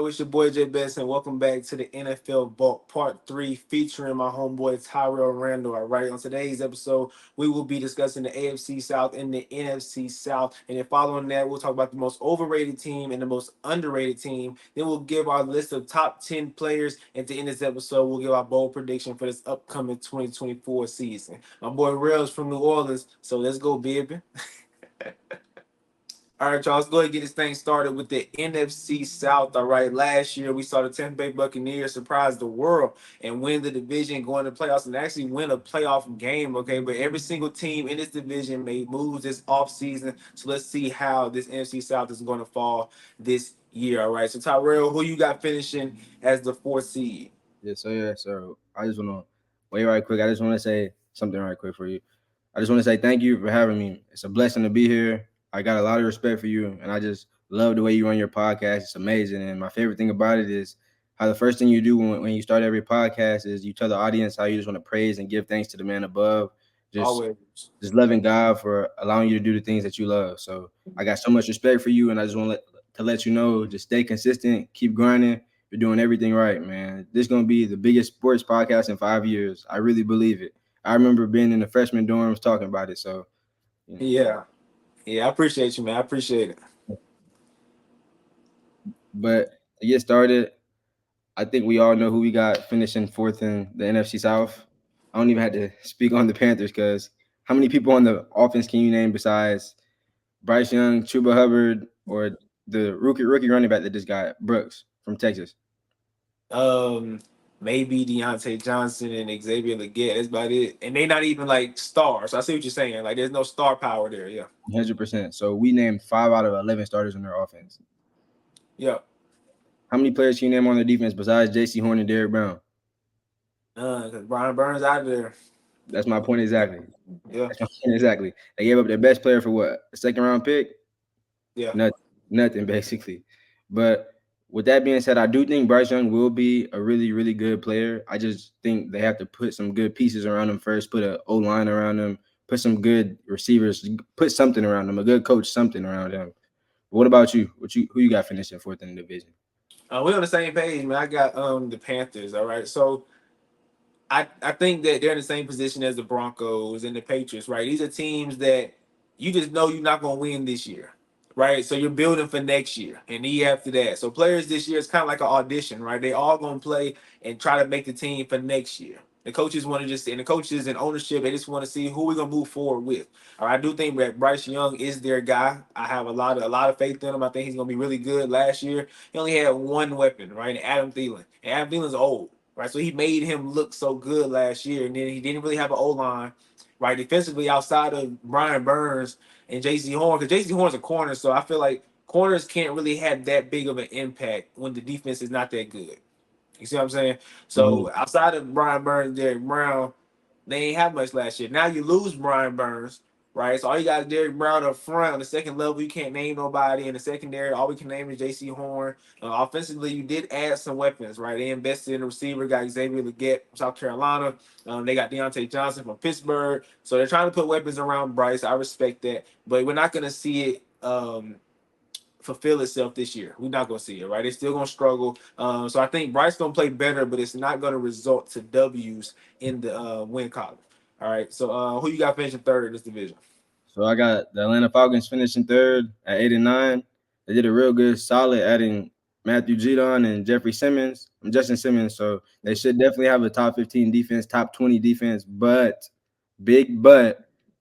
It's your boy Jay Best, and welcome back to the NFL Vault Part 3 featuring my homeboy Tyrell Randall. All right, on today's episode, we will be discussing the AFC South and the NFC South. And then following that, we'll talk about the most overrated team and the most underrated team. Then we'll give our list of top 10 players. At the end of this episode, we'll give our bold prediction for this upcoming 2024 season. My boy Rails from New Orleans, so let's go, baby. All right, y'all, let's go ahead and get this thing started with the NFC South. All right, last year we saw the Tampa Bay Buccaneers surprise the world and win the division, go into playoffs, and actually win a playoff game, okay? But every single team in this division made moves this offseason. So let's see how this NFC South is going to fall this year, all right? So, Tyrell, who you got finishing as the fourth seed? So I just want to wait right quick. I just want to say something right quick for you. I just want to say thank you for having me. It's a blessing to be here. I got a lot of respect for you, and I just love the way you run your podcast. It's amazing, and my favorite thing about it is how the first thing you do when you start every podcast is you tell the audience how you just want to praise and give thanks to the man above. Just Always. just loving God for allowing you to do the things that you love. So I got so much respect for you, and I just want to let you know, just stay consistent, keep grinding. You're doing everything right, man. This is gonna be the biggest sports podcast in 5 years. I really believe it. I remember being in the freshman dorms talking about it. So, you know. Yeah. Yeah, I appreciate you, man. I appreciate it. But to get started, I think we all know who we got finishing fourth in the NFC South. I don't even have to speak on the Panthers because how many people on the offense can you name besides Bryce Young, Chuba Hubbard, or the rookie running back that just got Brooks from Texas? Um, Maybe Deontay Johnson and Xavier Leggett. That's about it. And they not even like stars. I see what you're saying. Like there's no star power there. Yeah. 100%. So we named 5 out of 11 starters on their offense. Yeah. How many players can you name on their defense besides J.C. Horn and Derrick Brown? Because Brian Burns out of there. That's my point exactly. Yeah. That's my point exactly. They gave up their best player for what? A second round pick? Yeah. Nothing basically. But with that being said, I do think Bryce Young will be a really, really good player. I just think they have to put some good pieces around him first, put a O line around him, put some good receivers, put something around him, a good coach, something around him. What about you? Who you got finishing fourth in the division? We're on the same page, man. I got the Panthers. All right. So I think that they're in the same position as the Broncos and the Patriots, right? These are teams that you just know you're not going to win this year, right? So you're building for next year and the year after that. So players this year is kind of like an audition, right? They all going to play and try to make the team for next year. The coaches want to just, and the coaches and ownership, they just want to see who we're gonna move forward with. All right, I do think that Bryce Young is their guy. I have a lot of faith in him. I think he's gonna be really good. Last year, he only had one weapon, right? Adam Thielen, and Adam Thielen's old, right? So he made him look so good last year, and then he didn't really have an O line, right? Defensively, outside of Brian Burns and J.C. Horn, because J.C. Horn's a corner, so I feel like corners can't really have that big of an impact when the defense is not that good. You see what I'm saying? So outside of Brian Burns, Derrick Brown, they ain't have much last year. Now you lose Brian Burns, right? So all you got is Derrick Brown up front. On the second level, you can't name nobody. In the secondary, all we can name is J.C. Horn. Offensively, you did add some weapons, right? They invested in the receiver, got Xavier Leggett from South Carolina. They got Deontay Johnson from Pittsburgh. So they're trying to put weapons around Bryce. I respect that. But we're not going to see it fulfill itself this year. We're not going to see it, right? They're still going to struggle. So I think Bryce going to play better, but it's not going to result to W's in the win column. All right. So who you got finishing third in this division? So I got the Atlanta Falcons finishing third at 8-9. They did a real good, solid adding Matthew Judon and Justin Simmons. So they should definitely have a top 15 defense, top 20 defense. But,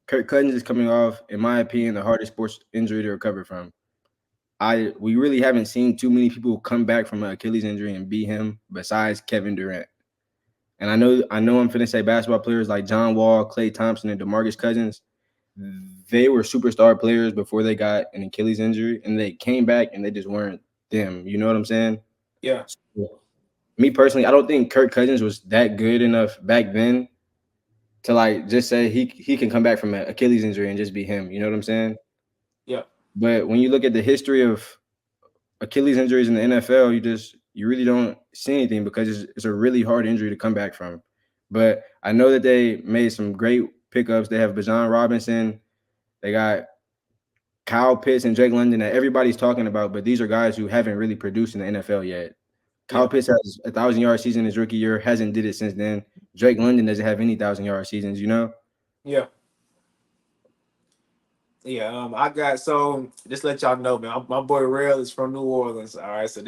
Kirk Cousins is coming off, in my opinion, the hardest sports injury to recover from. We really haven't seen too many people come back from an Achilles injury and beat him besides Kevin Durant. And I know I'm finna say basketball players like John Wall, Klay Thompson, and DeMarcus Cousins. They were superstar players before they got an Achilles injury, and they came back and they just weren't them. You know what I'm saying? Yeah. So, me personally, I don't think Kirk Cousins was that good enough back then to like just say he can come back from an Achilles injury and just be him. You know what I'm saying? Yeah. But when you look at the history of Achilles injuries in the NFL, you really don't see anything because it's a really hard injury to come back from. But I know that they made some great pickups. They have Bijan Robinson. They got Kyle Pitts and Drake London that everybody's talking about, but these are guys who haven't really produced in the NFL yet. Kyle Yeah, Pitts has 1,000 yard season his rookie year, hasn't did it since then. Drake London doesn't have any 1,000 yard seasons, you know? yeah. Yeah, I got so just let y'all know, man. My boy Rail is from New Orleans. All right, so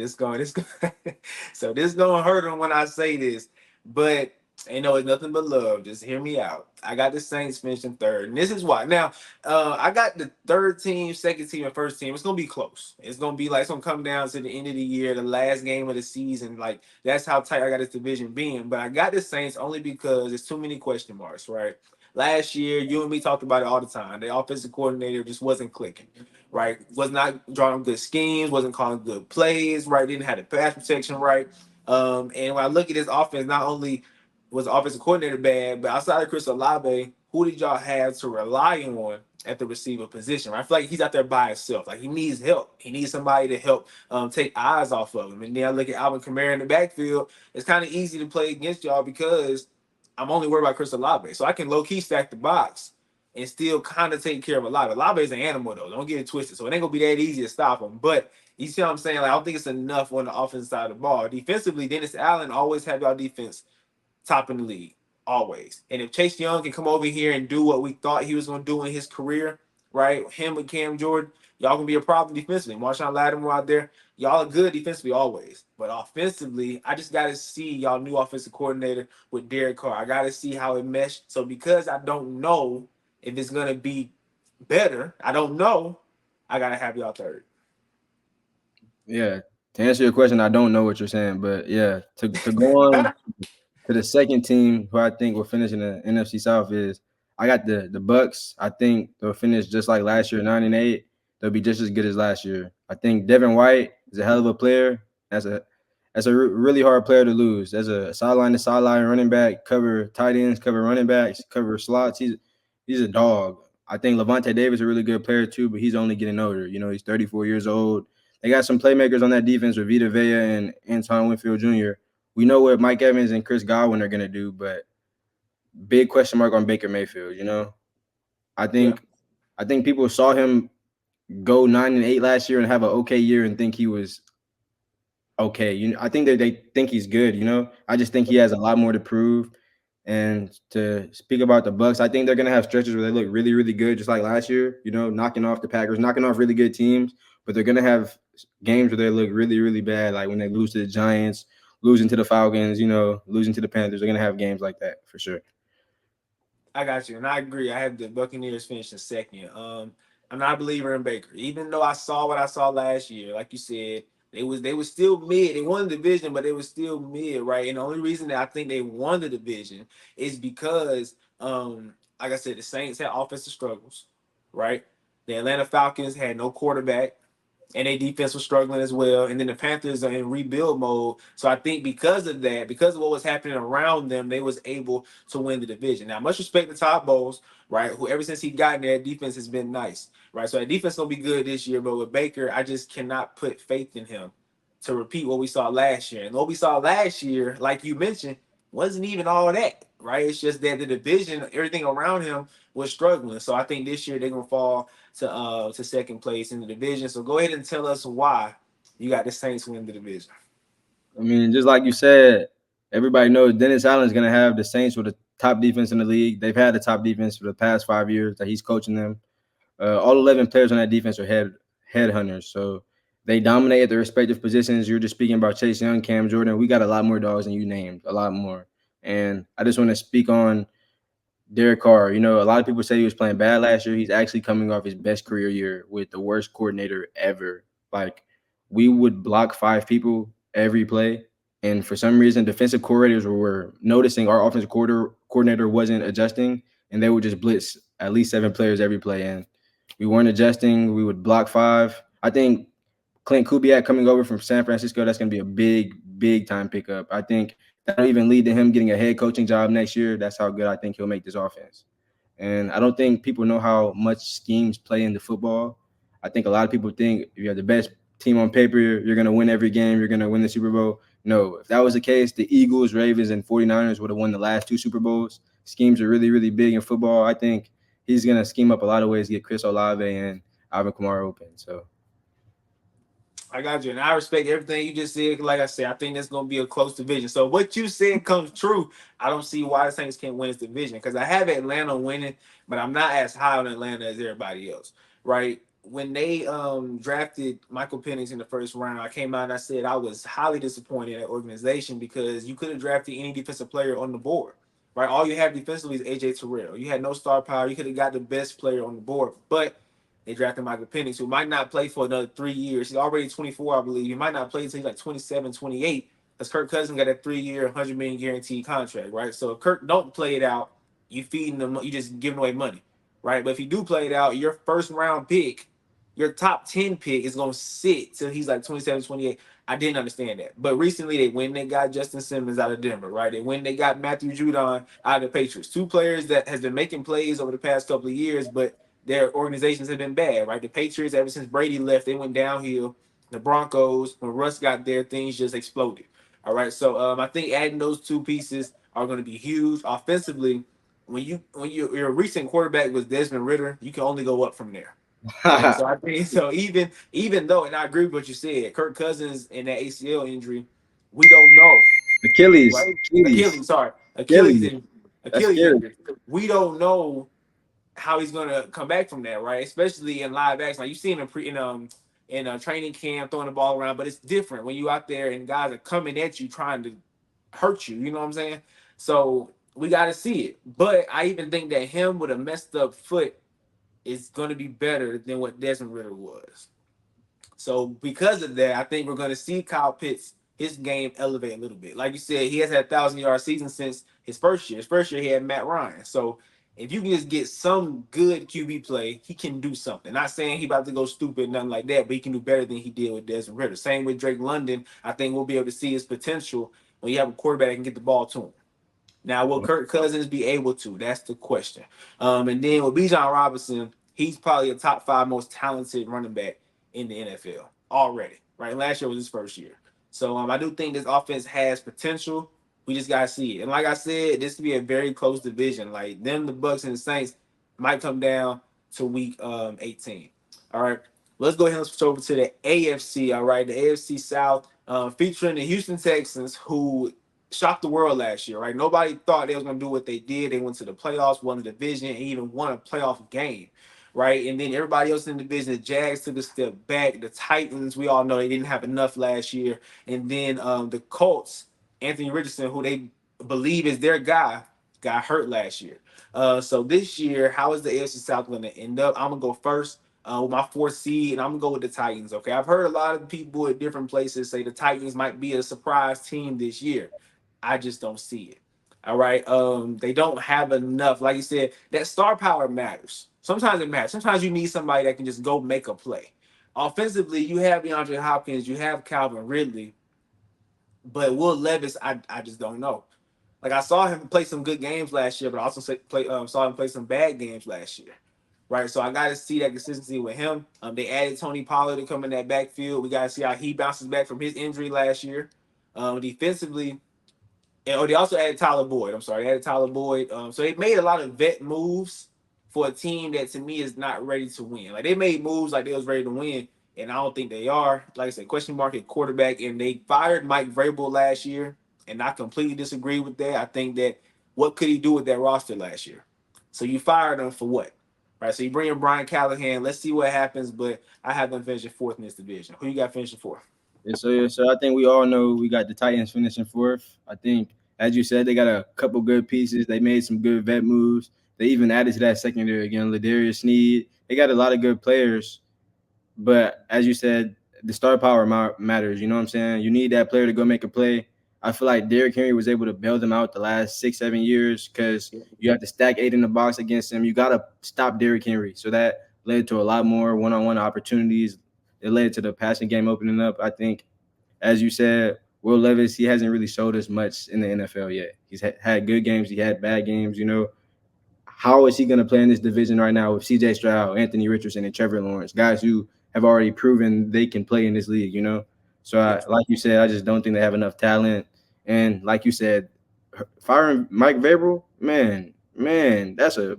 so this gonna hurt him when I say this, but ain't no, it's nothing but love. Just hear me out. I got the Saints finishing third, and this is why. Now, I got the third team, second team, and first team. It's gonna be close. It's gonna be like it's gonna come down to the end of the year, the last game of the season. Like that's how tight I got this division being. But I got the Saints only because there's too many question marks, right? Last year, you and me talked about it all the time. The offensive coordinator just wasn't clicking, right? Was not drawing good schemes, wasn't calling good plays, right? Didn't have the pass protection right. And when I look at this offense, not only was the offensive coordinator bad, but outside of Chris Olave, who did y'all have to rely on at the receiver position? Right? I feel like he's out there by himself. Like he needs help. He needs somebody to help take eyes off of him. And then I look at Alvin Kamara in the backfield. It's kind of easy to play against y'all because I'm only worried about Chris Olave. So I can low key stack the box and still kind of take care of Olave. Olave is an animal though. Don't get it twisted. So it ain't gonna be that easy to stop him. But you see what I'm saying? Like I don't think it's enough on the offensive side of the ball. Defensively, Dennis Allen always have y'all defense top in the league, always. And if Chase Young can come over here and do what we thought he was going to do in his career, right? Him and Cam Jordan, y'all gonna be a problem defensively. Marshawn Lattimore out there, y'all are good defensively always, but offensively, I just got to see y'all new offensive coordinator with Derek Carr. I got to see how it meshed. So because I don't know if it's gonna be better, I don't know. I gotta have y'all third. Yeah. To answer your question, I don't know what you're saying, but yeah, to go on to the second team who I think will finish in the NFC South is I got the Bucks. I think they'll finish just like last year, 9-8. They'll be just as good as last year. I think Devin White is a hell of a player. That's a really hard player to lose. As a sideline to sideline running back, cover tight ends, cover running backs, cover slots. He's a dog. I think Levante Davis is a really good player too, but he's only getting older. You know, he's 34 years old. They got some playmakers on that defense with Vita Vea and Antoine Winfield Jr. We know what Mike Evans and Chris Godwin are gonna do, but big question mark on Baker Mayfield. You know, I Yeah, think I think people saw him go 9-8 last year and have an okay year and think he was okay. I think that they think he's good. You know, I just think he has a lot more to prove. And to speak about the Bucks, I think they're gonna have stretches where they look really, really good, just like last year. You know, knocking off the Packers, knocking off really good teams. But they're gonna have games where they look really, really bad, like when they lose to the Giants, losing to the Falcons. You know, losing to the Panthers. They're gonna have games like that for sure. I got you, and I agree. I have the Buccaneers finishing second. I'm not a believer in Baker, even though I saw what I saw last year. Like you said, they was still mid. They won the division, but they was still mid, right? And the only reason that I think they won the division is because, like I said, the Saints had offensive struggles, right? The Atlanta Falcons had no quarterback and their defense was struggling as well. And then the Panthers are in rebuild mode. So I think because of that, because of what was happening around them, they was able to win the division. Now, much respect to Todd Bowles, right? Who ever since he got in there, defense has been nice, right? So that defense will be good this year. But with Baker, I just cannot put faith in him to repeat what we saw last year. And what we saw last year, like you mentioned, wasn't even all that, right? It's just that the division, everything around him was struggling. So I think this year they're gonna fall to second place in the division. So go ahead and tell us why you got the Saints win the division. I mean, just like you said, everybody knows Dennis Allen's going to have the Saints with the top defense in the league. They've had the top defense for the past 5 years that he's coaching them. All 11 players on that defense are headhunters, so they dominate at their respective positions. You're just speaking about Chase Young, Cam Jordan. We got a lot more dogs than you named, a lot more. And I just want to speak on Derek Carr. You know, a lot of people say he was playing bad last year. He's actually coming off his best career year with the worst coordinator ever. Like, we would block 5 people every play. And for some reason, defensive coordinators were noticing our offensive coordinator wasn't adjusting, and they would just blitz at least 7 players every play. And we weren't adjusting. We would block 5. I think Clint Kubiak coming over from San Francisco, that's going to be a big, big time pickup. I think that'll even lead to him getting a head coaching job next year. That's how good I think he'll make this offense. And I don't think people know how much schemes play into football. I think a lot of people think if you have the best team on paper, you're going to win every game, you're going to win the Super Bowl. No, if that was the case, the Eagles, Ravens, and 49ers would have won the last 2 Super Bowls. Schemes are really, really big in football. I think he's going to scheme up a lot of ways to get Chris Olave and Alvin Kamara open. So I got you, and I respect everything you just said. Like I said, I think that's going to be a close division. So what you said comes true. I don't see why the Saints can't win this division because I have Atlanta winning, but I'm not as high on Atlanta as everybody else. Right? When they drafted Michael Penix in the first round, I came out and I said I was highly disappointed in that organization because you could have drafted any defensive player on the board. Right? All you have defensively is AJ Terrell. You had no star power. You could have got the best player on the board, but they drafted Michael Penix, who might not play for another 3 years. He's already 24, I believe. He might not play until he's like 27, 28. Because Kirk Cousins got a 3 year, $100 million guaranteed contract, right? So if Kirk don't play it out, you feeding them, you just giving away money, right? But if you do play it out, your first round pick, your top 10 pick is going to sit till he's like 27, 28. I didn't understand that. But recently they went and they got Justin Simmons out of Denver, right? They went and they got Matthew Judon out of the Patriots. Two players that has been making plays over the past couple of years, but their organizations have been bad, right? The Patriots, ever since Brady left, they went downhill. The Broncos, when Russ got there, things just exploded. All right, so I think adding those two pieces are going to be huge offensively. Your recent quarterback was Desmond Ritter, you can only go up from there, right? So I think so. Even though, and I agree with what you said, Kirk Cousins and that ACL injury, we don't know, Achilles, right? Achilles, Achilles, sorry, Achilles. That's Achilles scary. injury. We don't know how he's gonna come back from that, right? Especially in live action. Like you see him in a training camp throwing the ball around, but it's different when you out there and guys are coming at you trying to hurt you. You know what I'm saying? So we got to see it. But I even think that him with a messed up foot is gonna be better than what Desmond Ritter was. So because of that, I think we're going to see Kyle Pitts his game elevate a little bit. Like you said, he has had 1,000 yard season since his first year. His first year he had Matt Ryan. So if you can just get some good QB play, he can do something. Not saying he about to go stupid, nothing like that, but he can do better than he did with Desmond Ritter. Same with Drake London. I think we'll be able to see his potential when you have a quarterback that can get the ball to him. Now, will Kirk Cousins be able to? That's the question. And then with Bijan Robinson, he's probably a top five most talented running back in the NFL already. Right? Last year was his first year. So I do think this offense has potential. We just gotta see it. And like I said, this could be a very close division. Like them, the Bucks and the Saints might come down to week 18. All right. Let's go ahead and switch over to the AFC. All right, the AFC South, featuring the Houston Texans, who shocked the world last year, right? Nobody thought they was gonna do what they did. They went to the playoffs, won the division, and even won a playoff game, right? And then everybody else in the division, the Jags took a step back. The Titans, we all know they didn't have enough last year, and then the Colts, Anthony Richardson, who they believe is their guy, got hurt last year. So this year, how is the AFC South going to end up? I'm gonna go first. With my fourth seed, and I'm gonna go with the Titans. Okay, I've heard a lot of people at different places say the Titans might be a surprise team this year. I just don't see it. All right. They don't have enough. Like you said, that star power matters. Sometimes it matters. Sometimes you need somebody that can just go make a play. Offensively, you have DeAndre Hopkins, you have Calvin Ridley, but Will Levis, I just don't know. Like I saw him play some good games last year, but I also saw him play some bad games last year. Right, so I got to see that consistency with him. They added Tony Pollard to come in that backfield. We got to see how he bounces back from his injury last year. Defensively, and they also added Tyler Boyd. I'm sorry, they added Tyler Boyd. So they made a lot of vet moves for a team that to me is not ready to win. Like they made moves like they was ready to win, and I don't think they are. Like I said, question mark at quarterback, and they fired Mike Vrabel last year, and I completely disagree with that. I think that what could he do with that roster last year? So you fired him for what? Right. So you bring in Brian Callahan. Let's see what happens. But I have them finishing fourth in this division. Who you got finishing fourth? So I think we all know we got the Titans finishing fourth. I think, as you said, they got a couple good pieces. They made some good vet moves. They even added to that secondary again, Ladarius Sneed. They got a lot of good players. But as you said, the star power matters. You know what I'm saying? You need that player to go make a play. I feel like Derrick Henry was able to bail them out the last 6, 7 years because you have to stack 8 in the box against him. You got to stop Derrick Henry. So that led to a lot more one-on-one opportunities. It led to the passing game opening up. I think, as you said, Will Levis, he hasn't really showed us much in the NFL yet. He's had good games. He had bad games, how is he going to play in this division right now with C.J. Stroud, Anthony Richardson, and Trevor Lawrence, guys who have already proven they can play in this league? So, Yeah. like you said, I just don't think they have enough talent. And like you said, firing Mike Vrabel, man, that's a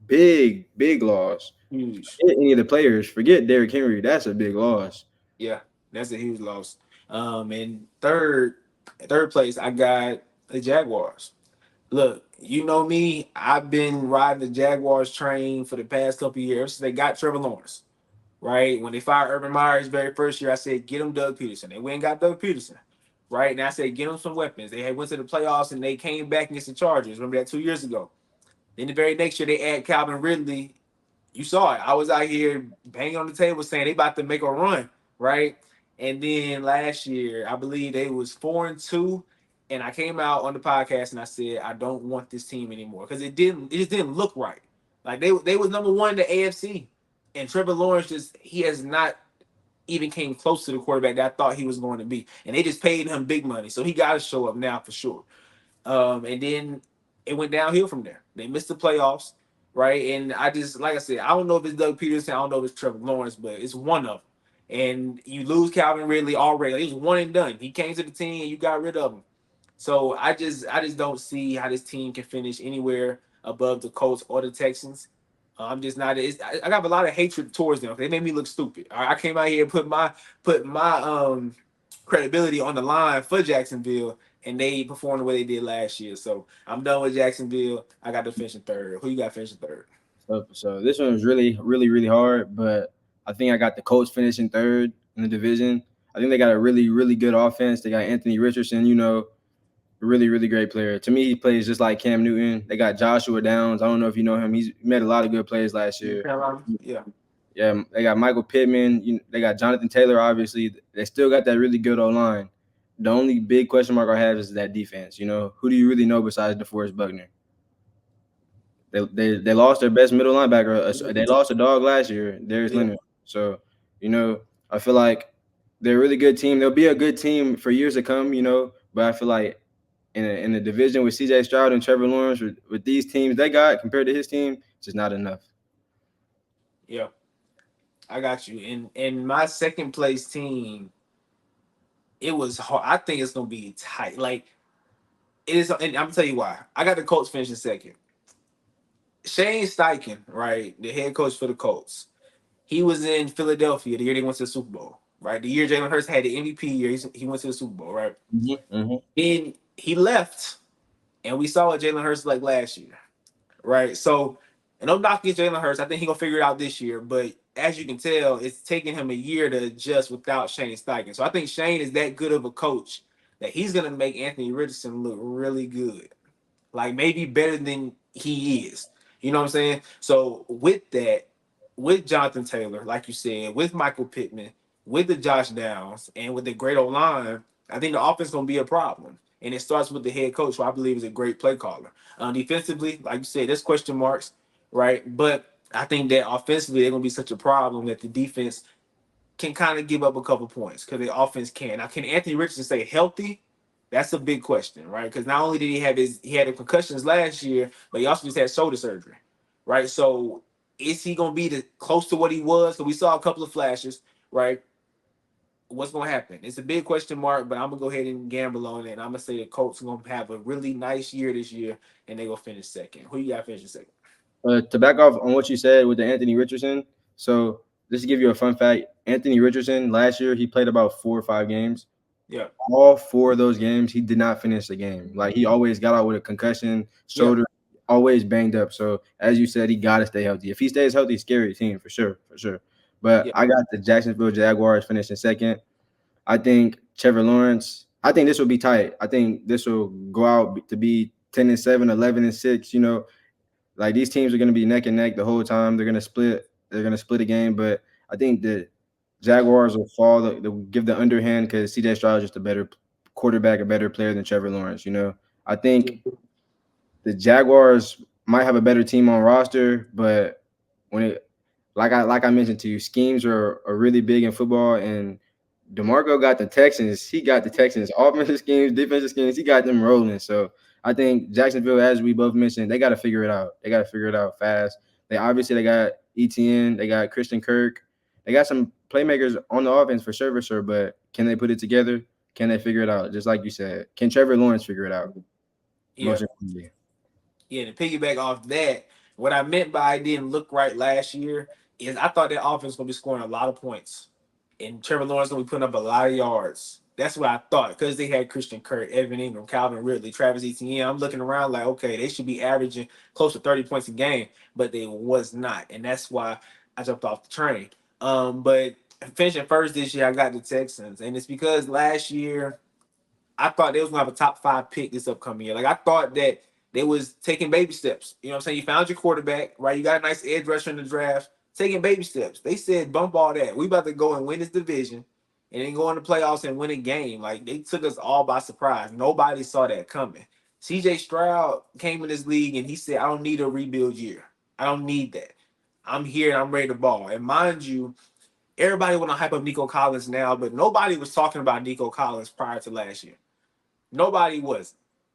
big loss. Huge. Forget any of the players. Forget Derrick Henry. That's a big loss. Yeah. That's a huge loss. And third place, I got the Jaguars. Look, you know me. I've been riding the Jaguars train for the past couple of years since they got Trevor Lawrence. Right when they fired Urban Meyer his very first year, I said get him Doug Peterson. They went and got Doug Peterson. Right, and I said get him some weapons. They had went to the playoffs and they came back against the Chargers. Remember that 2 years ago. Then the very next year they add Calvin Ridley. You saw it. I was out here banging on the table saying they about to make a run, right? And then last year, I believe they was 4-2, and I came out on the podcast and I said I don't want this team anymore because it just didn't look right. Like they was number one in the AFC, and Trevor Lawrence just he has not even came close to the quarterback that I thought he was going to be, and they just paid him big money, so he got to show up now for sure. And then it went downhill from there. They missed the playoffs, right? And I just, like I said, I don't know if it's Doug Peterson, I don't know if it's Trevor Lawrence, but it's one of them. And you lose Calvin Ridley already. Like, he was one and done. He came to the team and you got rid of him. So I just don't see how this team can finish anywhere above the Colts or the Texans. I'm just not. I got a lot of hatred towards them. They made me look stupid. All right, I came out here and put my credibility on the line for Jacksonville, and they performed the way they did last year. So I'm done with Jacksonville. I got to finish in third. Who you got finishing third? So this one was really, really, really hard, but I think I got the Colts finishing third in the division. I think they got a really, really good offense. They got Anthony Richardson, a really, really great player. To me, he plays just like Cam Newton. They got Joshua Downs. I don't know if you know him. He made a lot of good plays last North year. Carolina. Yeah, Yeah, they got Michael Pittman. They got Jonathan Taylor. Obviously, they still got that really good O line. The only big question mark I have is that defense. Who do you really know besides DeForest Buckner? They lost their best middle linebacker. They lost a dog last year, Darius yeah, Leonard. So, you know, I feel like they're a really good team. They'll be a good team for years to come. But I feel like in the division with C.J. Stroud and Trevor Lawrence, with these teams they got compared to his team, it's just not enough. yeah. I got you. And my second place team, it was hard. I think it's gonna be tight. Like it is, and I'm gonna tell you why. I got the Colts finishing second. Shane Steichen, right, the head coach for the Colts. He was in Philadelphia the year they went to the Super Bowl, right? The year Jalen Hurts had the MVP year, he went to the Super Bowl, right? Mm-hmm. Then he left, and we saw what Jalen Hurts like last year, right? So, and I'm knocking Jalen Hurts. I think he gonna figure it out this year, but as you can tell, it's taking him a year to adjust without Shane Steichen. So I think Shane is that good of a coach that he's gonna make Anthony Richardson look really good, like maybe better than he is. You know what I'm saying? So with that, with Jonathan Taylor, like you said, with Michael Pittman, with the Josh Downs, and with the great O line, I think the offense gonna be a problem. And it starts with the head coach, who I believe is a great play caller. Defensively, like you said, there's question marks, right? But I think that offensively, they're gonna be such a problem that the defense can kind of give up a couple points because the offense can. Now, can Anthony Richardson stay healthy? That's a big question, right? Because not only did he had the concussions last year, but he also just had shoulder surgery, right? So is he gonna be close to what he was? So we saw a couple of flashes, right? What's gonna happen? It's a big question mark, but I'm gonna go ahead and gamble on it. And I'm gonna say the Colts are gonna have a really nice year this year, and they gonna finish second. Who you got finishing second? To back off on what you said with the Anthony Richardson, so just to give you a fun fact, Anthony Richardson last year he played about 4 or 5 games. Yeah, All 4 of those games, he did not finish the game. Like he always got out with a concussion, yeah, shoulder, always banged up. So as you said, he got to stay healthy. If he stays healthy, scary team for sure, for sure. But yeah, I got the Jacksonville Jaguars finishing second. I think Trevor Lawrence. I think this will be tight. I think this will go out to be 10-7, 11-6. Like these teams are going to be neck and neck the whole time. They're going to split. They're going to split a game, but I think the Jaguars will fall. They'll give the underhand because C.J. Stroud is just a better quarterback, a better player than Trevor Lawrence. I think the Jaguars might have a better team on roster, but when it like I mentioned to you, schemes are really big in football, and DeMarco got the Texans. He got the Texans offensive schemes, defensive schemes. He got them rolling. So I think Jacksonville, as we both mentioned, they got to figure it out. They got to figure it out fast. They got ETN, they got Christian Kirk, they got some playmakers on the offense for sure. But can they put it together? Can they figure it out? Just like you said, can Trevor Lawrence figure it out? yeah. Most importantly. Yeah, to piggyback off that, what I meant by I didn't look right last year is I thought that offense was gonna be scoring a lot of points. and Trevor Lawrence gonna be putting up a lot of yards. That's what I thought because they had Christian Kirk, Evan Ingram, Calvin Ridley, Travis Etienne. I'm looking around like, okay, they should be averaging close to 30 points a game, but they was not, and that's why I jumped off the train. But finishing first this year, I got the Texans, and it's because last year I thought they was gonna have a top five pick this upcoming year. Like I thought that they was taking baby steps. You know what I'm saying? You found your quarterback, right? You got a nice edge rusher in the draft, taking baby steps. They said bump all that. We about to go and win this division and then go in the playoffs and win a game. Like they took us all by surprise. Nobody saw that coming. CJ Stroud came in this league and he said, I don't need a rebuild year. I don't need that. I'm here and I'm ready to ball. And mind you, everybody want to hype up Nico Collins now, but nobody was talking about Nico Collins prior to last year. Nobody was,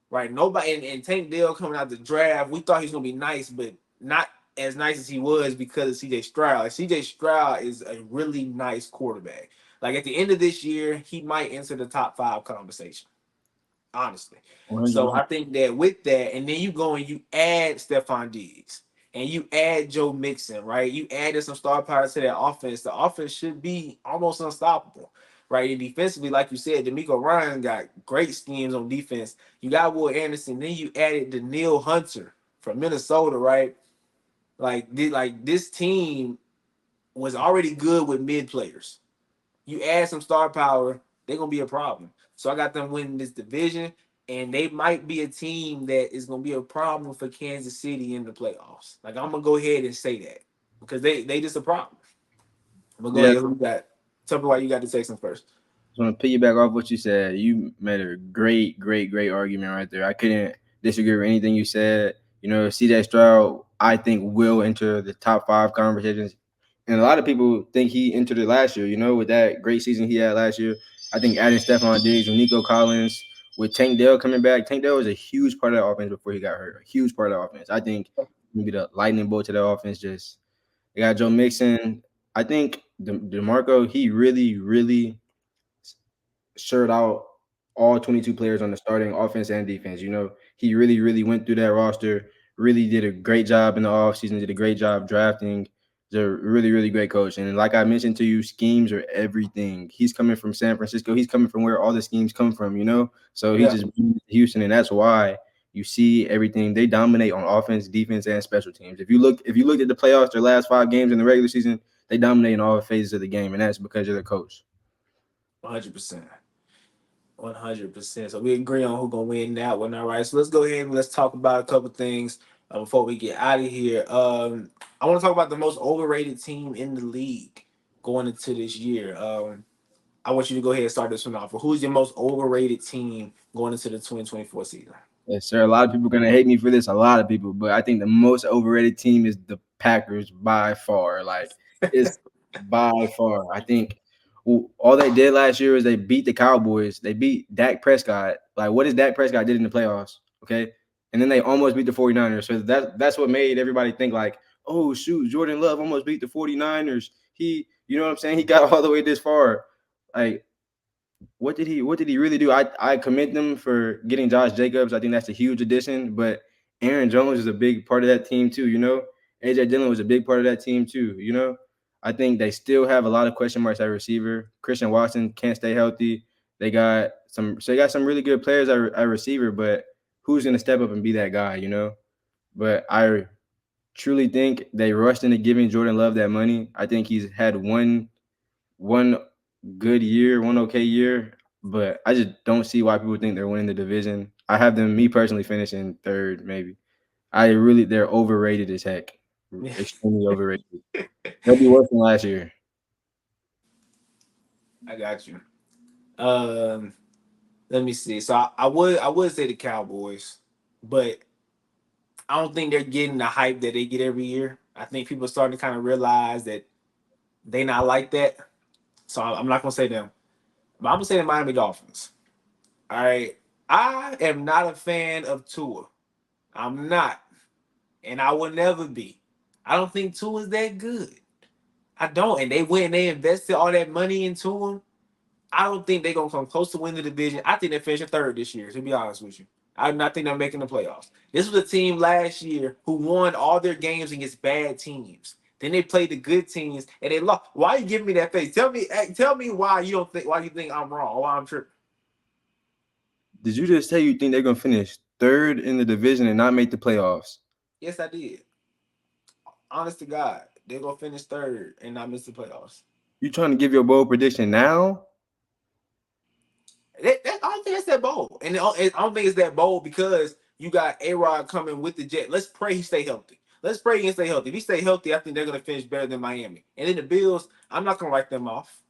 right? Nobody and Tank Dell coming out the draft, we thought he was gonna be nice, but not as nice as he was because of CJ Stroud. Like CJ Stroud is a really nice quarterback. Like at the end of this year, he might enter the top five conversation, honestly. So 100%. I think that with that, and then you go and you add Stephon Diggs and you add Joe Mixon, right? You added some star power to that offense. The offense should be almost unstoppable, right? And defensively, like you said, D'Amico Ryan got great schemes on defense. You got Will Anderson, then you added Daniil Hunter from Minnesota, right? Like this team was already good with mid players. You add some star power, they're gonna be a problem. So I got them winning this division, and they might be a team that is gonna be a problem for Kansas City in the playoffs. Like I'm gonna go ahead and say that because they just a problem. I'm gonna go Yeah, ahead. Who you got? Tell me why you got the Texans first. just want to piggyback off what you said. You made a great argument right there. I couldn't disagree with anything you said. You know, CJ Stroud, I think, will enter the top five conversations. And a lot of people think he entered it last year, you know, with that great season he had last year. I think adding Stephon Diggs with Nico Collins, with Tank Dell coming back, Tank Dell was a huge part of that offense before he got hurt. A huge part of the offense. I think maybe the lightning bolt to the offense just they got Joe Mixon. I think DeMarco, he really shirt out all 22 players on the starting offense and defense. You know, he really went through that roster, really did a great job in the offseason, did a great job drafting. He's a really great coach. And like I mentioned to you, schemes are everything. He's coming from San Francisco. He's coming from where all the schemes come from, you know? So he Yeah, just Houston, and that's why you see everything. They dominate on offense, defense, and special teams. If you looked at the playoffs, their last 5 games in the regular season, they dominate in all phases of the game, and that's because of the coach. 100%. 100%. So we agree on who's gonna win that one. All right. So let's go ahead and let's talk about a couple things before we get out of here. I want to talk about the most overrated team in the league going into this year. I want you to go ahead and start this one off. Who's your most overrated team going into the 2024 season? Yes, sir. A lot of people are gonna hate me for this. A lot of people, but I think the most overrated team is the Packers by far. Like it's by far. I think all they did last year is they beat the Cowboys. They beat Dak Prescott. Like what is Dak Prescott did in the playoffs? Okay, and then they almost beat the 49ers. So that's what made everybody think like, oh shoot, Jordan Love almost beat the 49ers. You know what I'm saying? He got all the way this far. Like what did he really do? I commend them for getting Josh Jacobs. I think that's a huge addition. But Aaron Jones is a big part of that team too. You know, AJ Dillon was a big part of that team too. You know, I think they still have a lot of question marks at receiver. Christian Watson can't stay healthy. They got some really good players at receiver, but who's gonna step up and be that guy? You know, but I truly think they rushed into giving Jordan Love that money. I think he's had one good year, one okay year, but I just don't see why people think they're winning the division. I have them, me personally, finishing third, maybe. They're overrated as heck, extremely overrated. They'll be worse than last year. I got you. Um, Let me see. So I would say the Cowboys, but I don't think they're getting the hype that they get every year. I think people are starting to kind of realize that they not like that. So I'm not gonna say them, but I'm gonna say the Miami Dolphins. All right. I am not a fan of Tua. I'm not, and I will never be. I don't think Tua is that good. I don't, and they went and they invested all that money into him. I don't think they're gonna come close to winning the division. I think they're finishing third this year, to be honest with you. I do not think they're making the playoffs. This was a team last year who won all their games against bad teams. Then they played the good teams and they lost. Why you giving me that face? Tell me why you think I'm wrong or why I'm tripping. Did you just say you think they're gonna finish third in the division and not make the playoffs? Yes, I did. Honest to God, they're gonna finish third and not miss the playoffs. You trying to give your bold prediction now? I don't think it's that bold, and I don't think it's that bold because you got A Rod coming with the Jet. Let's pray he stay healthy. Let's pray he can stay healthy. If he stay healthy, I think they're gonna finish better than Miami. And then the Bills, I'm not gonna write them off.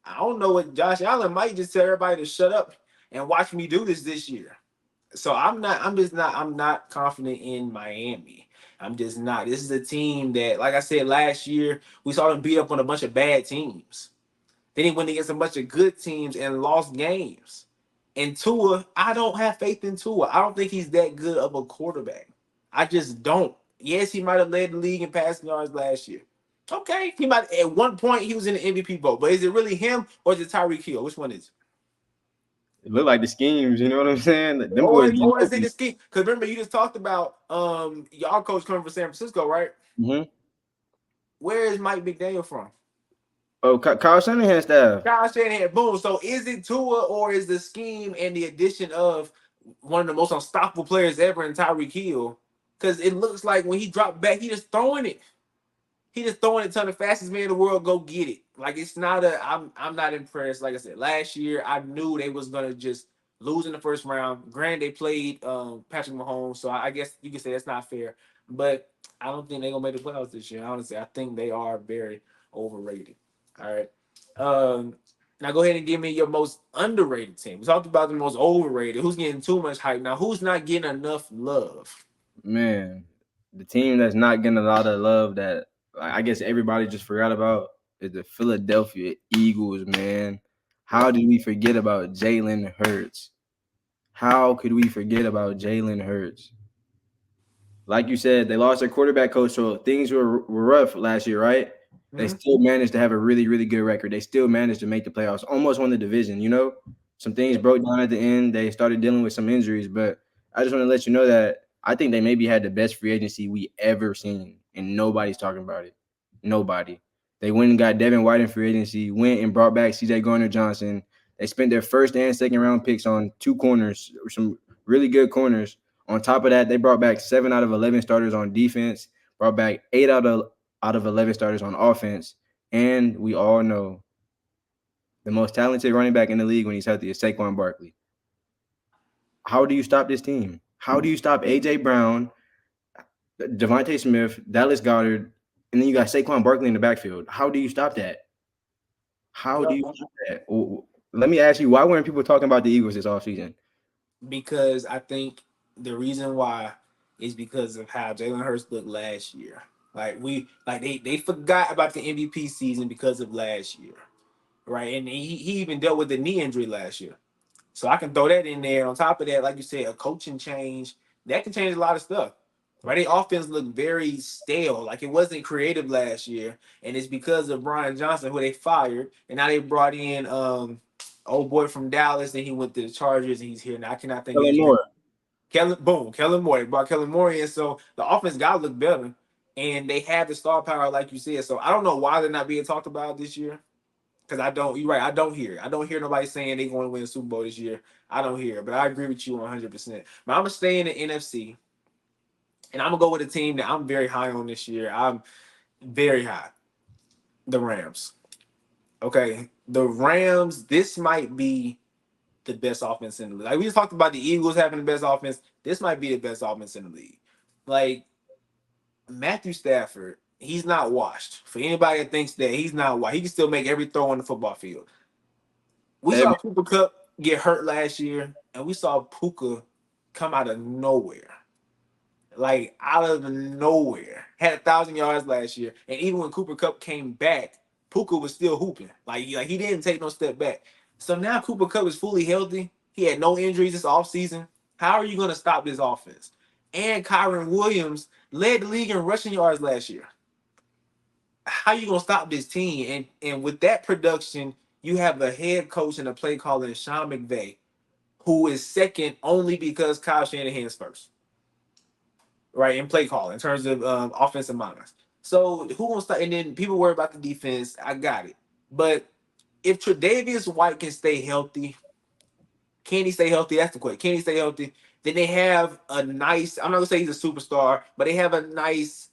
I don't know what Josh Allen might just tell everybody to shut up and watch me do this year. So I'm not. I'm just not. I'm not confident in Miami. I'm just not. This is a team that, like I said last year, we saw them beat up on a bunch of bad teams. Then he went against a bunch of good teams and lost games. And Tua, I don't have faith in Tua. I don't think he's that good of a quarterback. I just don't. Yes, he might have led the league in passing yards last year. Okay, he might. At one point, he was in the MVP vote. But is it really him or is it Tyreek Hill? Which one is it? It look like the schemes. You know what I'm saying? Them Or boys is, getting or is it open. the scheme? Because remember, you just talked about y'all coach coming from San Francisco, right? Mm-hmm. Where is Mike McDaniel from? Oh, Kyle Shanahan staff. Kyle Shanahan, boom. So is it Tua or is the scheme and the addition of one of the most unstoppable players ever in Tyreek Hill? Because it looks like when he dropped back, he just throwing it. He just throwing it to the fastest man in the world. Go get it. Like it's not a. I'm not impressed. Like I said, last year I knew they was gonna just lose in the first round. Granted, they played Patrick Mahomes, so I guess you can say that's not fair. But I don't think they're gonna make the playoffs this year. Honestly, I think they are very overrated. All right. Now go ahead and give me your most underrated team. We talked about the most overrated. Who's getting too much hype now? Who's not getting enough love? Man, the team that's not getting a lot of love that I guess everybody just forgot about is the Philadelphia Eagles, man. How Yep. did we forget about Jalen Hurts? How could we forget about Jalen Hurts? Like you said, they lost their quarterback coach, so things were rough last year, right? They Mhm. still managed to have a really, really good record. They still managed to make the playoffs, almost won the division, you know? Some things Yep. broke down at the end. They started dealing with some injuries, but I just want to let you know that I think they maybe had the best free agency we ever seen, and nobody's talking about it. Nobody. They went and got Devin White in free agency, went and brought back CJ Garner Johnson. They spent their first and second round picks on two corners, some really good corners. On top of that, they brought back 7 out of 11 starters on defense, brought back 8 out of 11 starters on offense, and we all know the most talented running back in the league when he's healthy is Saquon Barkley. How do you stop this team? How do you stop AJ Brown, Devontae Smith, Dallas Goddard, and then you got Saquon Barkley in the backfield? How do you stop that? How do Yep. you stop that? Let me ask you, why weren't people talking about the Eagles this offseason? Because I think the reason why is because of how Jalen Hurts looked last year. They forgot about the MVP season because of last year, right? And he even dealt with the knee injury last year. So I can throw that in there. On top of that, like you said, a coaching change that can change a lot of stuff. Right? The offense looked very stale, like it wasn't creative last year, and it's because of Brian Johnson, who they fired, and now they brought in old boy from Dallas, and he went to the Chargers, and he's here now. I cannot think of Kellen his name. Moore. Kellen Moore. They brought Kellen Moore in, so the offense got to look better, and they have the star power, like you said. So I don't know why they're not being talked about this year. Because I don't, you're right. I don't hear. I don't hear nobody saying they're going to win a Super Bowl this year. I don't hear. But I agree with you 100%. But I'm going to stay in the NFC, and I'm going to go with a team that I'm very high on this year. I'm very high. The Rams. Okay. The Rams, this might be the best offense in the league. Like we just talked about the Eagles having the best offense. This might be the best offense in the league. Like Matthew Stafford, he's not washed. For anybody that thinks that he's not washed, he can still make every throw on the football field. We Every saw Cooper Cup get hurt last year, and we saw Puka come out of nowhere, like out of nowhere. Had 1,000 yards last year, and even when Cooper Cup came back, Puka was still hooping. Like he didn't take no step back. So now Cooper Cup is fully healthy. He had no injuries this offseason. How are you going to stop this offense? And Kyron Williams led the league in rushing yards last year. How you gonna stop this team? And with that production, you have a head coach and a play caller in Sean McVay, who is second only because Kyle Shanahan's first, right? In play call in terms of offensive minds. So who gonna start? And then people worry about the defense. I got it. But if Tre'Davious White can stay healthy, can he stay healthy? That's the question. Can he stay healthy? Then they have a nice. I'm not gonna say he's a superstar, but they have a nice,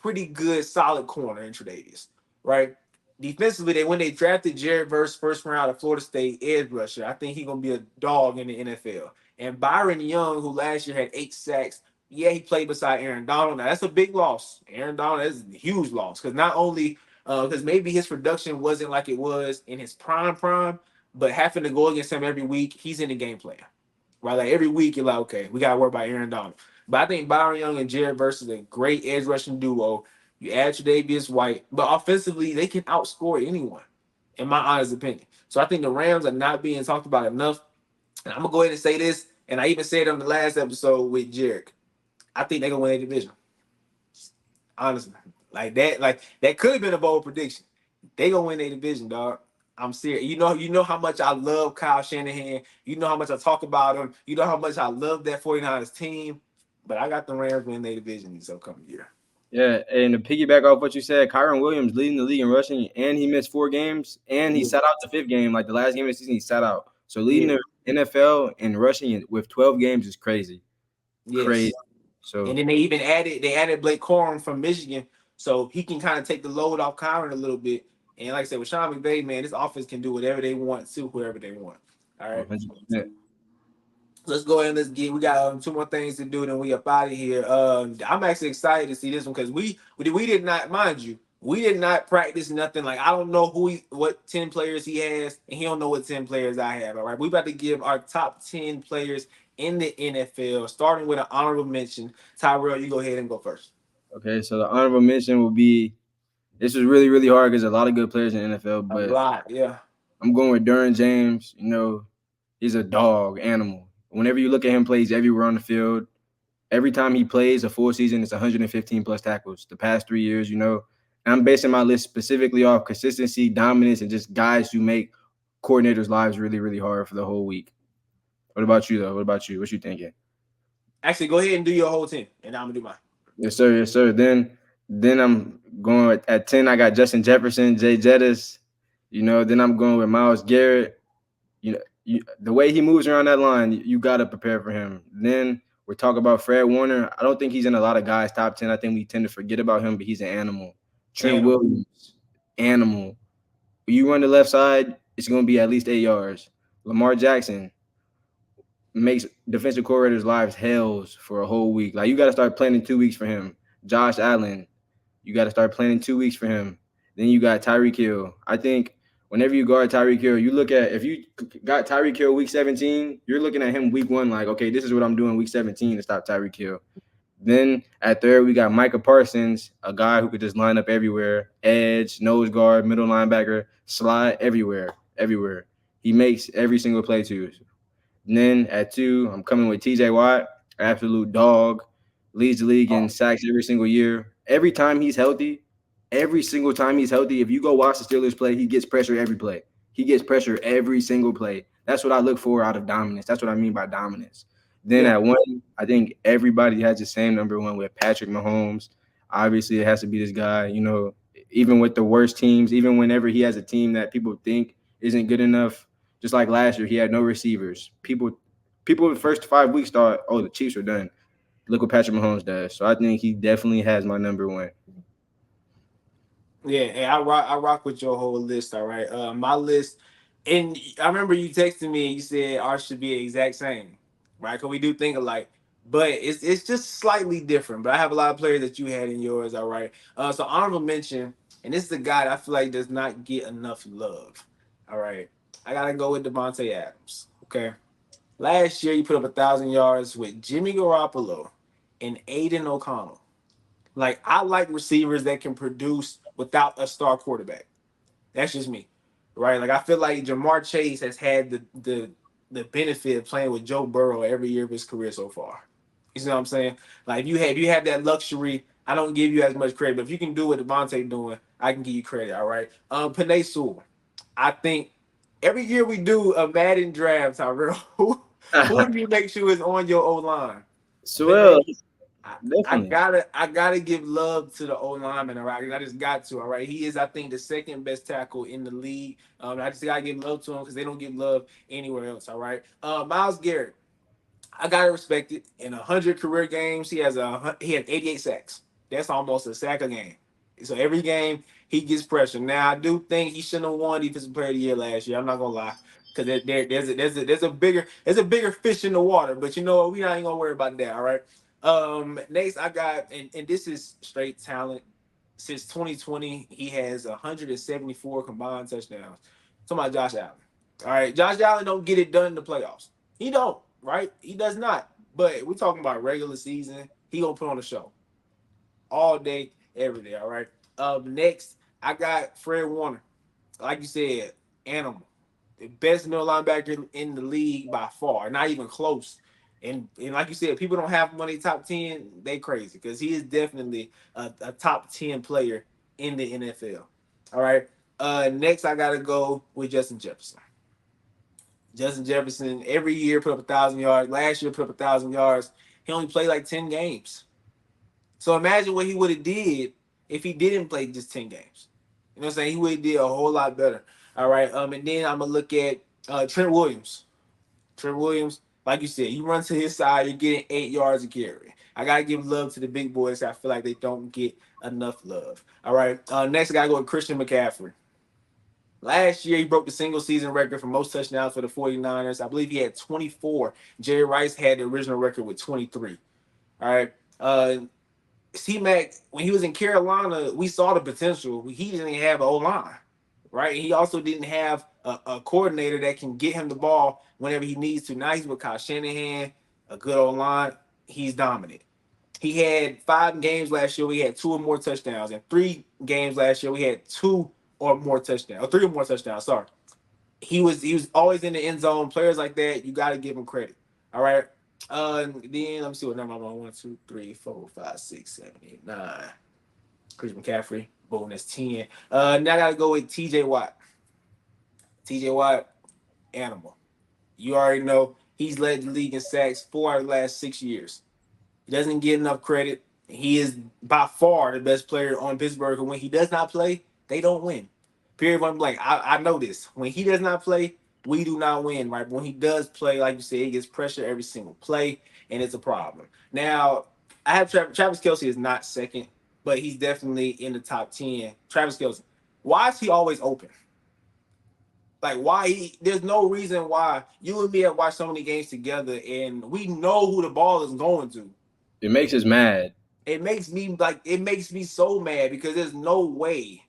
pretty good, solid corner in Tre'Davious, right? Defensively, when they drafted Jared Verse first round of Florida State edge rusher, I think he's gonna be a dog in the NFL. And Byron Young, who last year had 8 sacks, yeah, he played beside Aaron Donald. Now that's a big loss. Aaron Donald is a huge loss because not only because maybe his production wasn't like it was in his prime, but having to go against him every week, he's in the game plan. Right, like every week you're like, okay, we gotta worry about Aaron Donald. But I think Byron Young and Jared versus a great edge rushing duo. You add Tre'Davious White, but offensively they can outscore anyone, in my honest opinion. So I think the Rams are not being talked about enough. And I'm gonna go ahead and say this, and I even said it on the last episode with Jared. I think they're gonna win a division. Honestly, like that could have been a bold prediction. They gonna win a division, dog. I'm serious. You know how much I love Kyle Shanahan. You know how much I talk about him. You know how much I love that 49ers team. But I got the Rams winning their division this upcoming year. Yeah, and to piggyback off what you said, Kyron Williams leading the league in rushing, and he missed 4 games, and he Yeah. sat out the 5th game. Like the last game of the season, he sat out. So leading Yeah. the NFL in rushing with 12 games is crazy, crazy. Yes. So And then they added Blake Corum from Michigan, so he can kind of take the load off Kyron a little bit. And like I said, with Sean McVay, man, this offense can do whatever they want to whoever they want. All right. 100%. Let's go ahead and let's get. We got 2 more things to do, then we up out of here. I'm actually excited to see this one because we did not, mind you, we did not practice nothing. Like I don't know what 10 players he has, and he don't know what 10 players I have. All right, we about to give our top 10 players in the NFL, starting with an honorable mention. Tyrell, you go ahead and go first. Okay, so the honorable mention will be this was really, really hard because a lot of good players in the NFL, A but lot, yeah, I'm going with Derwin James. He's a dog animal. Whenever you look at him play, he's everywhere on the field. Every time he plays a full season, it's 115 plus tackles. The past 3 years, And I'm basing my list specifically off consistency, dominance, and just guys who make coordinators' lives really, really hard for the whole week. What about you, though? What about you? What you thinking? actually, go ahead and do your whole 10, and I'm gonna do mine. Yes, sir. Yes, sir. Then I'm going at 10. I got Justin Jefferson, Jay Jettis. Then I'm going with Myles Garrett. The way he moves around that line, you got to prepare for him. Then we're talking about Fred Warner. I don't think he's in a lot of guys' top 10. I think we tend to forget about him, but he's an animal. Trent And Williams, animal. When you run the left side, it's going to be at least 8 yards. Lamar Jackson makes defensive coordinators' lives hells for a whole week. Like, you got to start planning 2 weeks for him. Josh Allen, you got to start planning 2 weeks for him. Then you got Tyreek Hill. I think whenever you guard Tyreek Hill, you look at if you got Tyreek Hill week 17, you're looking at him week 1 like, okay, this is what I'm doing week 17 to stop Tyreek Hill. Then at third, we got Micah Parsons, a guy who could just line up everywhere, edge, nose guard, middle linebacker, slide everywhere, everywhere. He makes every single play too. And then at 2, I'm coming with TJ Watt, absolute dog, leads the league in sacks every single year. Every single time he's healthy, if you go watch the Steelers play, he gets pressure every play. He gets pressure every single play. That's what I look for out of dominance. That's what I mean by dominance. Then yeah, at 1, I think everybody has the same number 1 with Patrick Mahomes. Obviously, it has to be this guy. Even with the worst teams, even whenever he has a team that people think isn't good enough, just like last year, he had no receivers. People the first 5 weeks thought, oh, the Chiefs are done. Look what Patrick Mahomes does. So I think he definitely has my number 1. yeah, and I rock with your whole list. All right, my list, and I remember you texted me and you said ours should be the exact same, right? Because we do think alike, but it's just slightly different. But I have a lot of players that you had in yours. All right, so honorable mention, and this is the guy that I feel like does not get enough love. All right, I gotta go with Devontae Adams. Okay, last year you put up 1,000 yards with Jimmy Garoppolo and Aiden O'Connell. Like I like receivers that can produce without a star quarterback. That's just me, right? Like I feel like Jamar Chase has had the benefit of playing with Joe Burrow every year of his career so far. You see what I'm saying? Like if you have that luxury, I don't give you as much credit. But if you can do what Devontae doing, I can give you credit. All right. Panay Sewell. I think every year we do a Madden draft, Tyrell. Who do you make sure is on your O line? So well, Panay. Definitely. I gotta give love to the old lineman, all right? I just got to, all right. He is, I think, the second best tackle in the league. I just gotta give love to him because they don't give love anywhere else, all right. Miles Garrett, I gotta respect it. In 100 career games, he has 88 sacks. That's almost a sack a game. So every game he gets pressure. Now I do think he shouldn't have won Defensive Player of the Year last year. I'm not gonna lie, because there's a bigger fish in the water. But you know what? We not even gonna worry about that. All right. Next I got, and this is straight talent. Since 2020, he has 174 combined touchdowns. Talking about Josh Allen. All right, Josh Allen don't get it done in the playoffs. He don't, right? He does not. But we're talking about regular season. He gonna put on a show all day, every day. All right. Next, I got Fred Warner. Like you said, animal, the best middle linebacker in the league by far, not even close. And like you said, people don't have money top 10. They crazy because he is definitely a top 10 player in the NFL. All right. Next, I gotta go with Justin Jefferson. Justin Jefferson every year put up 1,000 yards. Last year put up 1,000 yards. He only played like 10 games. So imagine what he would have did if he didn't play just 10 games. You know what I'm saying? He would have did a whole lot better. All right. And then I'm gonna look at Trent Williams. Trent Williams, like you said, you run to his side, you're getting 8 yards a carry. I gotta give love to the big boys. I feel like they don't get enough love. All right. Next, I gotta go with Christian McCaffrey. Last year, he broke the single season record for most touchdowns for the 49ers. I believe he had 24. Jerry Rice had the original record with 23. All right. C Mac, when he was in Carolina, we saw the potential. He didn't have an O line, right? He also didn't have a coordinator that can get him the ball whenever he needs to. Now he's with Kyle Shanahan, a good O line. He's dominant. He had 5 games last year. We had 2 or more touchdowns, and 3 games last year. We had 2 or more touchdowns, or 3 or more touchdowns. Sorry, he was always in the end zone. Players like that, you got to give him credit. All right. Then let me see what number I'm on. 1, 2, 3, 4, 5, 6, 7, 8, 9. Christian McCaffrey. Boom, that's 10. Now I gotta go with TJ Watt. TJ Watt, animal. You already know he's led the league in sacks 4 out of the last 6 years. He doesn't get enough credit. He is by far the best player on Pittsburgh. And when he does not play, they don't win. Period. Point blank. I know this. When he does not play, we do not win. Right. But when he does play, like you said, he gets pressure every single play, and it's a problem. Now, I have Travis Kelsey is not second, but he's definitely in the top 10. Travis Kelsey. Why is he always open? Like why there's no reason why you and me have watched so many games together and we know who the ball is going to. It makes us mad. It makes me so mad because there's no way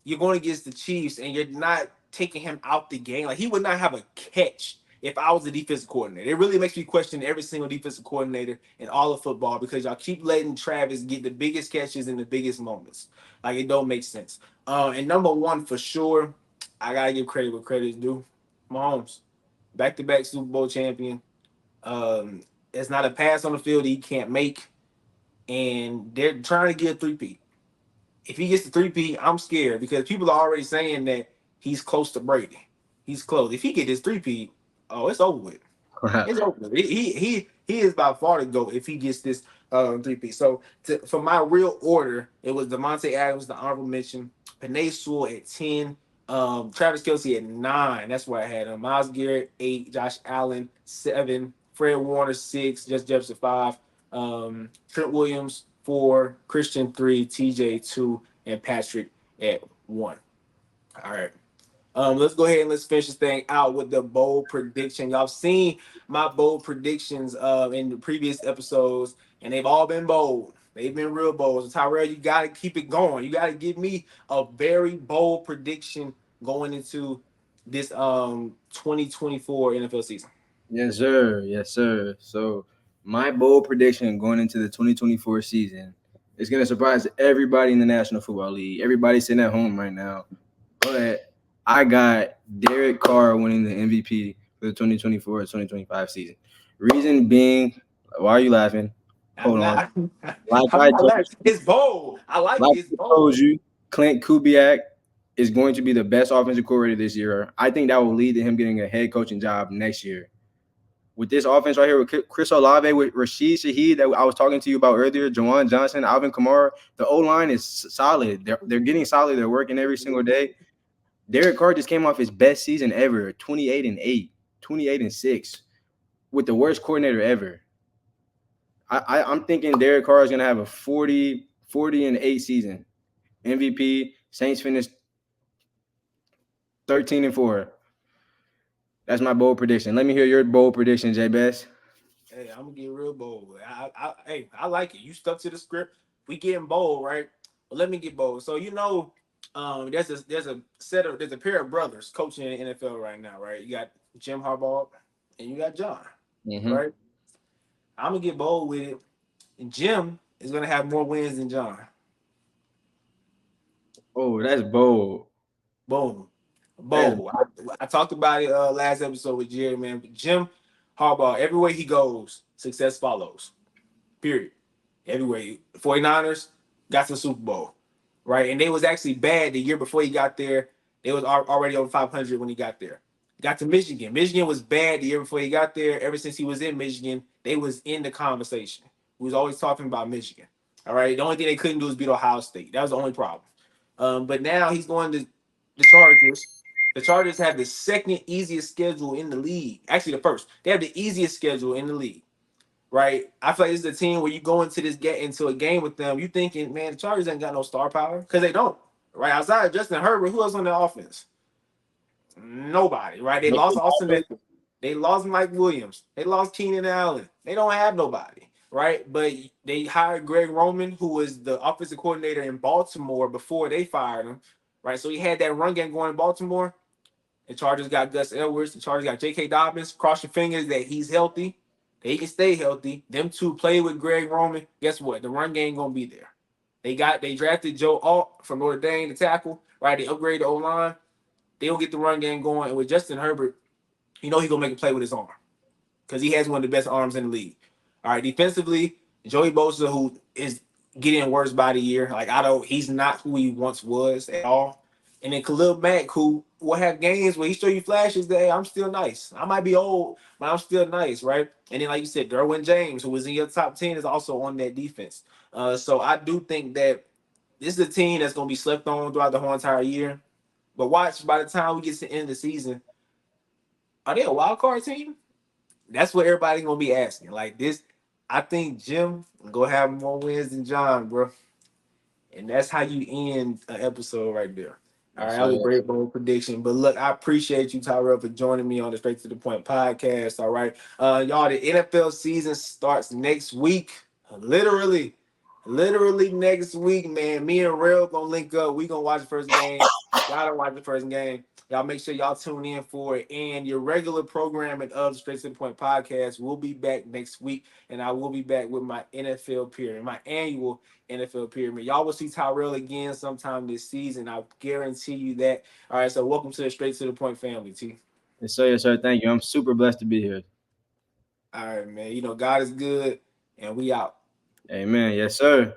you're going against the Chiefs and you're not taking him out the game. Like he would not have a catch if I was the defensive coordinator. It really makes me question every single defensive coordinator in all of football because y'all keep letting Travis get the biggest catches in the biggest moments. Like it don't make sense. And number one for sure, I gotta give credit where credit is due. Mahomes, back-to-back Super Bowl champion. It's not a pass on the field that he can't make, and they're trying to get a three-peat. If he gets the three-peat, I'm scared because people are already saying that he's close to Brady. He's close. If he get this three-peat, oh, it's over with. It's over. He is by far the GOAT if he gets this three-peat. So for my real order, it was Devontae Adams, the honorable mention, Penei Sewell at 10, Travis Kelsey at 9. That's where I had him. Miles Garrett 8, Josh Allen 7, Fred Warner 6, Just Jefferson 5, Trent Williams 4, Christian 3, TJ 2, and Patrick at 1. All right. Let's go ahead and let's finish this thing out with the bold prediction. Y'all have seen my bold predictions in the previous episodes, and they've all been bold. They've been real bold. So Tyrell, you got to keep it going. You got to give me a very bold prediction going into this 2024 NFL season. Yes, sir. Yes, sir. So my bold prediction going into the 2024 season is going to surprise everybody in the National Football League. Everybody sitting at home right now. But I got Derek Carr winning the MVP for the 2024-2025 season. Reason being, why are you laughing? I'm Hold on. not. Like I'm I not told, laughing. It's bold. I like it. like It's I told bold. you, Clint Kubiak is going to be the best offensive coordinator this year. I think that will lead to him getting a head coaching job next year. with this offense right here with Chris Olave, with Rashid Shaheed that I was talking to you about earlier, Jawan Johnson, Alvin Kamara, the O line is solid. They're getting solid. They're working every single day. Derek Carr just came off his best season ever, 28-8, 28-6, with the worst coordinator ever. I'm thinking Derek Carr is gonna have a 40-8 season. MVP. Saints finished 13-4. That's my bold prediction. Let me hear your bold prediction, J Best. Hey, I'm gonna get real bold. Hey, I like it. You stuck to the script. We getting bold, right? But let me get bold. So there's a pair of brothers coaching in the NFL right now, right? You got Jim Harbaugh and you got John, Mm-hmm. right? I'm gonna get bold with it. And Jim is gonna have more wins than John. Oh, that's bold. Boom, That's bold. I talked about it last episode with Jerry, man. But Jim Harbaugh, everywhere he goes, success follows. Period. Everywhere. 49ers got to the Super Bowl, right? And they was actually bad the year before he got there. They was already over 500 when he got there. Got to Michigan. Michigan was bad the year before he got there. Ever since he was in Michigan, they was in the conversation. We was always talking about Michigan. All right. The only thing they couldn't do was beat Ohio State. That was the only problem. But now he's going to the Chargers. The Chargers have the second easiest schedule in the league. Actually, the first. They have the easiest schedule in the league, right? I feel like this is a team where you go into into a game with them, you thinking, man, the Chargers ain't got no star power because they don't, right? Outside of Justin Herbert, who else on the offense? Nobody, right? They lost Austin Eckler. They lost Mike Williams. They lost Keenan Allen. They don't have nobody, right? But they hired Greg Roman, who was the offensive coordinator in Baltimore before they fired him, right? So he had that run game going in Baltimore. The Chargers got Gus Edwards. The Chargers got J.K. Dobbins. Cross your fingers that he's healthy. That he can stay healthy. Them two play with Greg Roman. Guess what? The run game gonna be there. They drafted Joe Alt from Notre Dame to tackle. Right. They upgraded the O line. They'll get the run game going. And with Justin Herbert, you know he's gonna make a play with his arm because he has one of the best arms in the league. All right, defensively, Joey Bosa, who is getting worse by the year. Like he's not who he once was at all. And then Khalil Mack, who will have games where he show you flashes that hey, I'm still nice. I might be old, but I'm still nice, right? And then, like you said, Derwin James, who was in your top 10, is also on that defense. So I do think that this is a team that's going to be slept on throughout the whole entire year. But watch, by the time we get to the end of the season, are they a wild card team? That's what everybody's gonna be asking. Like this, I think Jim gonna have more wins than John, bro. And that's how you end an episode right there. All right, yes, that sir. was a great bold prediction. But look, I appreciate you, Tyrell, for joining me on the Straight to the Point podcast. All right. Y'all, the NFL season starts next week. Literally, literally next week, man. Me and Real gonna link up. We gonna watch the first game. Y'all don't watch the first game. Y'all make sure y'all tune in for it. And your regular programming of the Straight to the Point podcast will be back next week. And I will be back with my NFL period, my annual NFL pyramid. Y'all will see Tyrell again sometime this season. I guarantee you that. All right, so welcome to the Straight to the Point family, T. Yes, sir. Yes, sir. Thank you. I'm super blessed to be here. All right, man. You know, God is good, and we out. Amen. Yes, sir.